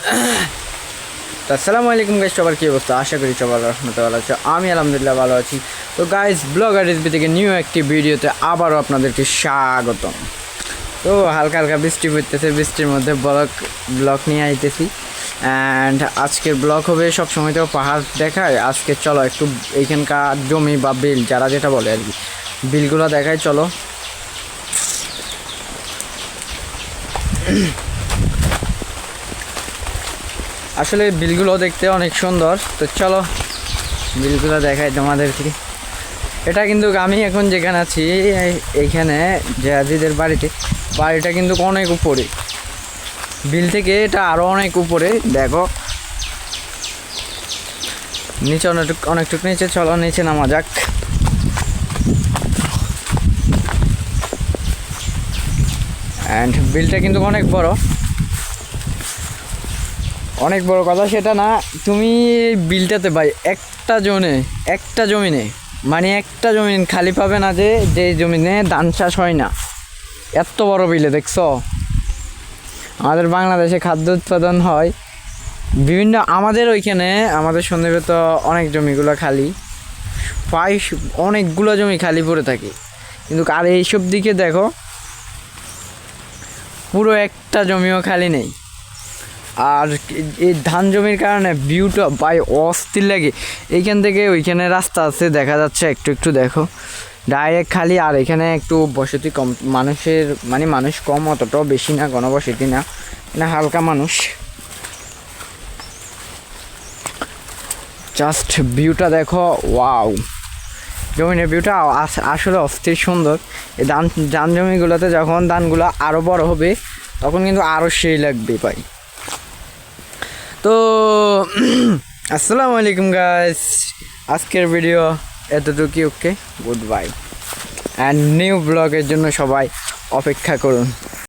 তো আসসালামু আলাইকুম গাইস, সবার কী অবস্থা? আশা করি সবার রহমতে ভালো আছো। আমি আলহামদুলিল্লাহ ভালো আছি। তো গাইস, ব্লগার রেসিপি থেকে নিউ একটি ভিডিওতে আবারও আপনাদেরকে স্বাগতম। তো হালকা হালকা বৃষ্টি পড়তেছে, বৃষ্টির মধ্যে ব্লগ নিয়ে আইতেছি। অ্যান্ড আজকের ব্লগ হবে, সবসময় তো পাহাড় দেখায়, আজকে চলো একটু এইখানকার জমি বা বিল, যারা যেটা বলে আর কি, বিলগুলো দেখায় চলো। আসলে বিলগুলো দেখতে অনেক সুন্দর, তো চলো বিলগুলো দেখাই তোমাদেরকে। এটা কিন্তু আমি এখন যেখানে আছি, এইখানে জাহাজিদের বাড়িটা কিন্তু অনেক উপরে, বিল থেকে এটা আরও অনেক উপরে। দেখো নিচে অনেকটুকু নিচে, চলো নিচে নামা যাক। অ্যান্ড বিলটা কিন্তু অনেক বড় কথা সেটা না, তুমি বিলটাতে ভাই একটা জমিনে মানে একটা জমিন খালি পাবে না, যে জমিনে ধান চাষ হয় না। এত বড় বিলে দেখছো, আমাদের বাংলাদেশে খাদ্য উৎপাদন হয় বিভিন্ন, আমাদের ওইখানে আমাদের সন্দ্বীপে তো অনেক জমিগুলো খালি, প্রায় অনেকগুলো জমি খালি পড়ে থাকে, কিন্তু আর এইসব দিকে দেখো পুরো একটা জমিও খালি নেই। আর এই ধান জমির কারণে ভিউটা বাই অস্থির লাগে। এইখান থেকে ওইখানে রাস্তা আছে, দেখা যাচ্ছে একটু একটু, দেখো ডাইরেক্ট খালি। আর এখানে একটু বসতি কম, মানুষ কম, অতটাও বেশি না, ঘনবসতি না, হালকা মানুষ। জাস্ট ভিউটা দেখো, ওয়াও! জমিনের ভিউটা আসলে অস্থির সুন্দর। এই ধান জমিগুলোতে যখন ধানগুলো আরও বড় হবে, তখন কিন্তু আরও সেই লাগবে ভাই। তো আসসালামু আলাইকুম গাইস, আজকের ভিডিও এতটুকুই। ওকে, গুড বাই। অ্যান্ড নিউ ব্লগের জন্য সবাই অপেক্ষা করুন।